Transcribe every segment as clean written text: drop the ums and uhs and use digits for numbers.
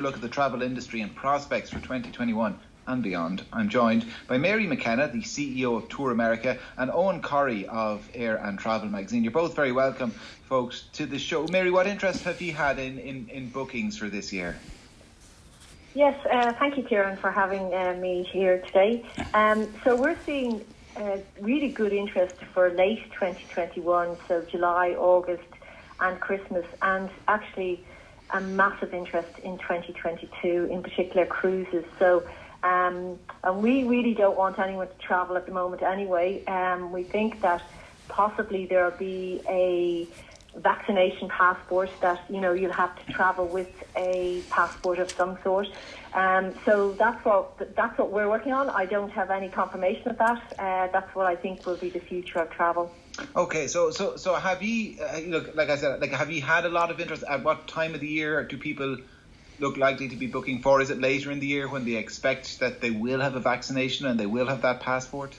look at the travel industry and prospects for 2021 and beyond. I'm joined by Mary McKenna, the CEO of Tour America, and Eoghan Corry of Air and Travel magazine. You're both very welcome, folks, to the show. Mary, what interest have you had in bookings for this year? Yes, thank you, Kieran, for having me here today. So we're seeing really good interest for late 2021, so July, August and Christmas, and actually a massive interest in 2022, in particular cruises. So and we really don't want anyone to travel at the moment anyway. We think that possibly there will be a vaccination passport that, you'll have to travel with a passport of some sort. So that's what we're working on. I don't have any confirmation of that. That's what I think will be the future of travel. Okay, so have you, like I said, have you had a lot of interest? At what time of the year do people look likely to be booking for? Is it later in the year when they expect that they will have a vaccination and they will have that passport?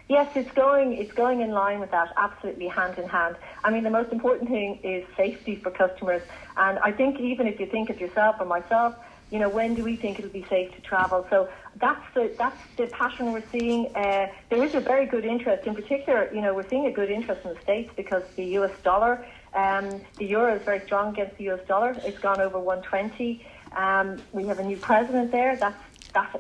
Yes, it's going in line with that, absolutely hand in hand. I mean, the most important thing is safety for customers. And I think even if you think of yourself or myself, when do we think it'll be safe to travel? So that's the pattern we're seeing. There is a very good interest. In particular, we're seeing a good interest in the States because the US dollar, the euro is very strong against the US dollar. It's gone over 120. We have a new president there. That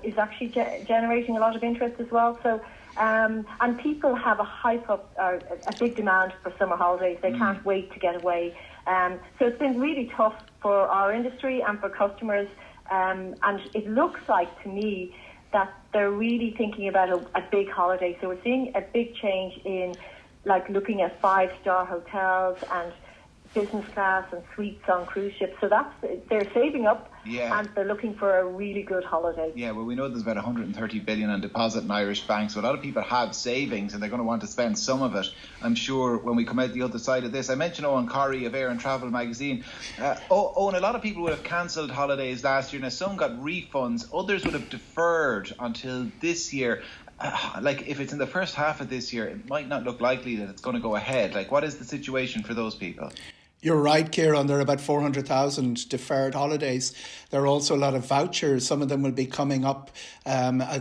is actually generating a lot of interest as well. So, and people have a hype up, a big demand for summer holidays. They can't wait to get away. So it's been really tough for our industry and for customers. And it looks like to me that they're really thinking about a big holiday. So we're seeing a big change in looking at 5-star hotels and business class and suites on cruise ships. So they're saving up and they're looking for a really good holiday. Yeah, well, we know there's about 130 billion on deposit in Irish banks, so a lot of people have savings and they're going to want to spend some of it, I'm sure, when we come out the other side of this. I mentioned Eoghan Corry of Air and Travel magazine. Eoghan, a lot of people would have cancelled holidays last year. Now, some got refunds, others would have deferred until this year. If it's in the first half of this year, it might not look likely that it's going to go ahead. What is the situation for those people? You're right, Kieran. There are about 400,000 deferred holidays. There are also a lot of vouchers. Some of them will be coming up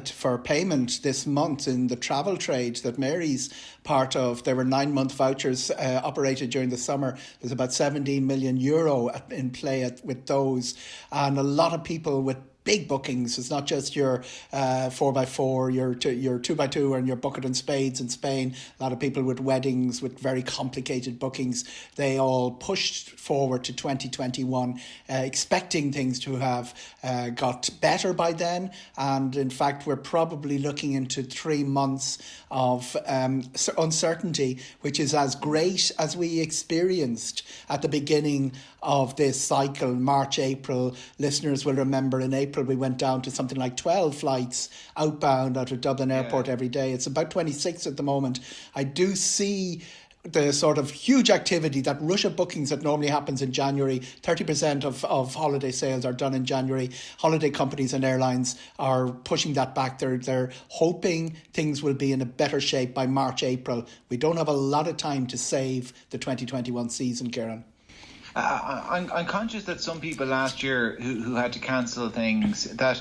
for payment this month in the travel trade that Mary's part of. There were 9-month vouchers operated during the summer. There's about 17 million euro in play with those. And a lot of people with big bookings. It's not just your 4x4, your 2x2 and your bucket and spades in Spain. A lot of people with weddings, with very complicated bookings, they all pushed forward to 2021, expecting things to have got better by then. And in fact, we're probably looking into 3 months of uncertainty, which is as great as we experienced at the beginning of this cycle, March, April. Listeners will remember in April we went down to something like 12 flights outbound out of Dublin Airport every day. It's about 26 at the moment. I do see the sort of huge activity, that rush of bookings that normally happens in January. 30% of holiday sales are done in January. Holiday companies and airlines are pushing that back. They're hoping things will be in a better shape by March, April. We don't have a lot of time to save the 2021 season, Kieran. I'm conscious that some people last year who had to cancel things, that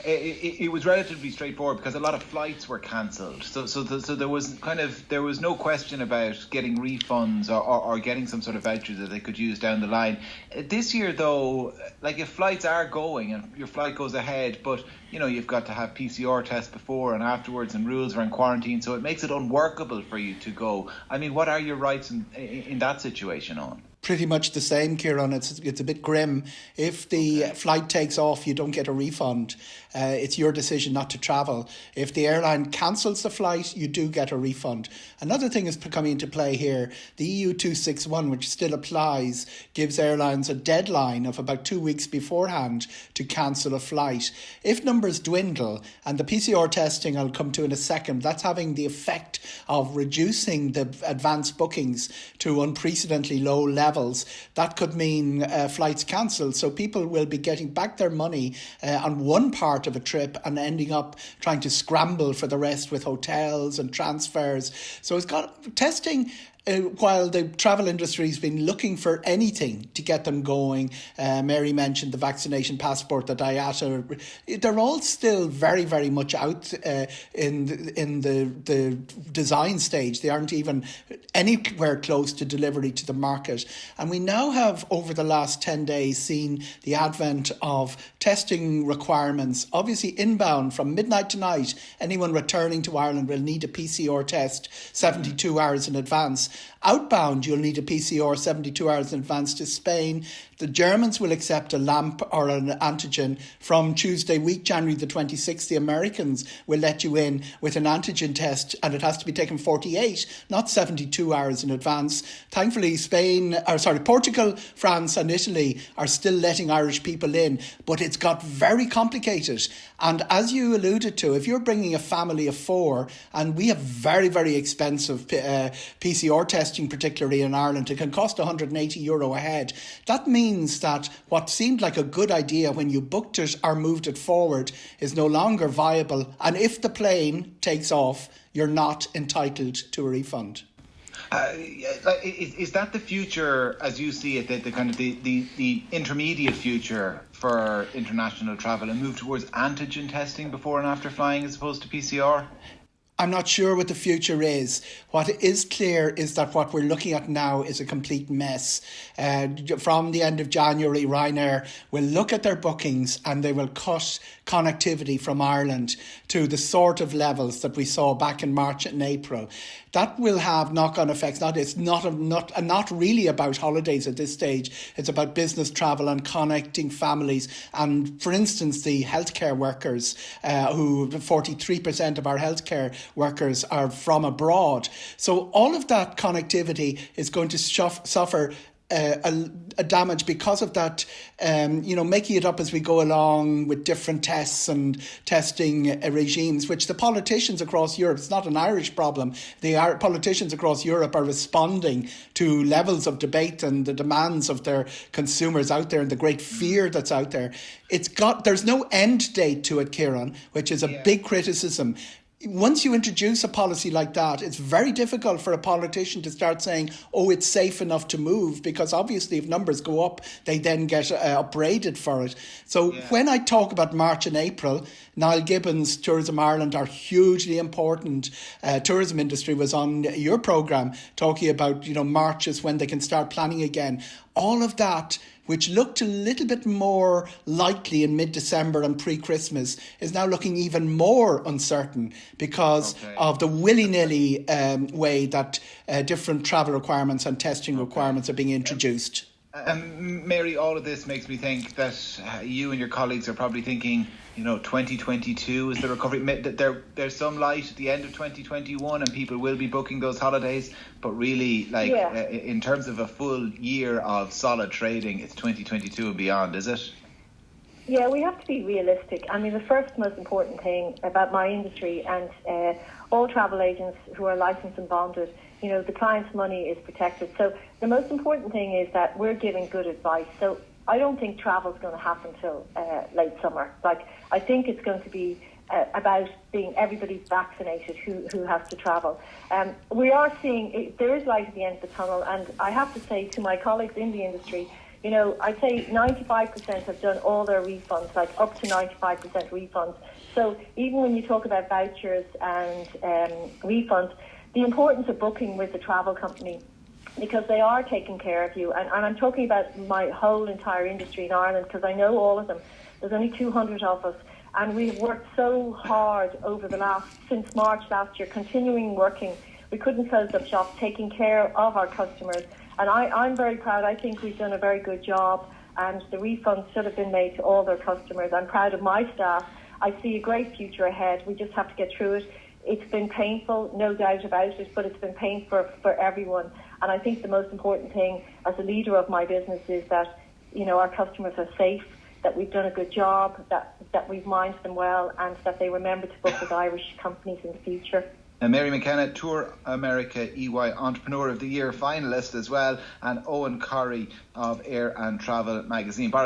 it was relatively straightforward because a lot of flights were cancelled. So there was no question about getting refunds or getting some sort of voucher that they could use down the line. This year, though, if flights are going and your flight goes ahead, but you've got to have PCR tests before and afterwards, and rules around quarantine, so it makes it unworkable for you to go. I mean, what are your rights in that situation, Eoghan? Pretty much the same, Kieran. It's a bit grim. If the flight takes off, you don't get a refund. It's your decision not to travel. If the airline cancels the flight, you do get a refund. Another thing is coming into play here. The EU 261, which still applies, gives airlines a deadline of about 2 weeks beforehand to cancel a flight. If numbers dwindle, and the PCR testing I'll come to in a second, that's having the effect of reducing the advanced bookings to unprecedentedly low levels. That could mean flights cancelled. So people will be getting back their money on one part of a trip and ending up trying to scramble for the rest with hotels and transfers. So testing while the travel industry has been looking for anything to get them going, Mary mentioned the vaccination passport, the IATA, they're all still very, very much out in the design stage. They aren't even anywhere close to delivery to the market. And we now have, over the last 10 days, seen the advent of testing requirements. Obviously, inbound from midnight tonight, anyone returning to Ireland will need a PCR test 72 hours in advance. Outbound, you'll need a PCR 72 hours in advance to Spain. The Germans will accept a LAMP or an antigen from Tuesday week, January the 26th. The Americans will let you in with an antigen test, and it has to be taken 48, not 72 hours in advance. Thankfully, Portugal, France and Italy are still letting Irish people in, but it's got very complicated. And as you alluded to, if you're bringing a family of 4, and we have very, very expensive PCR testing, particularly in Ireland, it can cost €180 a head. That means that what seemed like a good idea when you booked it or moved it forward is no longer viable. And if the plane takes off, you're not entitled to a refund. Is that the future, as you see it, the kind of the intermediate future for international travel, and move towards antigen testing before and after flying as opposed to PCR? I'm not sure what the future is. What is clear is that what we're looking at now is a complete mess. From the end of January, Ryanair will look at their bookings and they will cut connectivity from Ireland to the sort of levels that we saw back in March and April. That will have knock-on effects. It's not really about holidays at this stage. It's about business travel and connecting families. And for instance, the healthcare workers, who 43% of our healthcare workers are from abroad. So all of that connectivity is going to suffer a damage because of that, making it up as we go along with different tests and testing regimes, which the politicians across Europe, it's not an Irish problem, the politicians across Europe are responding to levels of debate and the demands of their consumers out there and the great fear that's out there. There's no end date to it, Kieran, which is a big criticism. Once you introduce a policy like that, it's very difficult for a politician to start saying, it's safe enough to move, because obviously if numbers go up, they then get upbraided for it. So when I talk about March and April, Niall Gibbons, Tourism Ireland are hugely important. Tourism industry was on your programme talking about, March is when they can start planning again. All of that, which looked a little bit more likely in mid-December and pre-Christmas, is now looking even more uncertain because of the willy-nilly way that different travel requirements and testing requirements are being introduced. Mary, all of this makes me think that you and your colleagues are probably thinking, 2022 is the recovery. There's some light at the end of 2021 and people will be booking those holidays. But really, in terms of a full year of solid trading, it's 2022 and beyond, is it? Yeah, we have to be realistic. I mean, the first most important thing about my industry and all travel agents who are licensed and bonded, the client's money is protected. So the most important thing is that we're giving good advice. So I don't think travel's going to happen till late summer. I think it's going to be about being everybody's vaccinated who has to travel. We are seeing there is light at the end of the tunnel, and I have to say to my colleagues in the industry, I'd say 95% have done all their refunds, up to 95% refunds. So even when you talk about vouchers and refunds, the importance of booking with the travel company, because they are taking care of you. And I'm talking about my whole entire industry in Ireland, because I know all of them. There's only 200 of us. And we've worked so hard since March last year, continuing working. We couldn't close up shop, taking care of our customers. And I'm very proud. I think we've done a very good job. And the refunds should have been made to all their customers. I'm proud of my staff. I see a great future ahead. We just have to get through it. It's been painful, no doubt about it, but it's been painful for everyone. And I think the most important thing as a leader of my business is that, our customers are safe, that we've done a good job, that we've minded them well, and that they remember to book with Irish companies in the future. Mary McKenna, Tour America EY Entrepreneur of the Year finalist as well, and Eoghan Corry of Air and Travel magazine.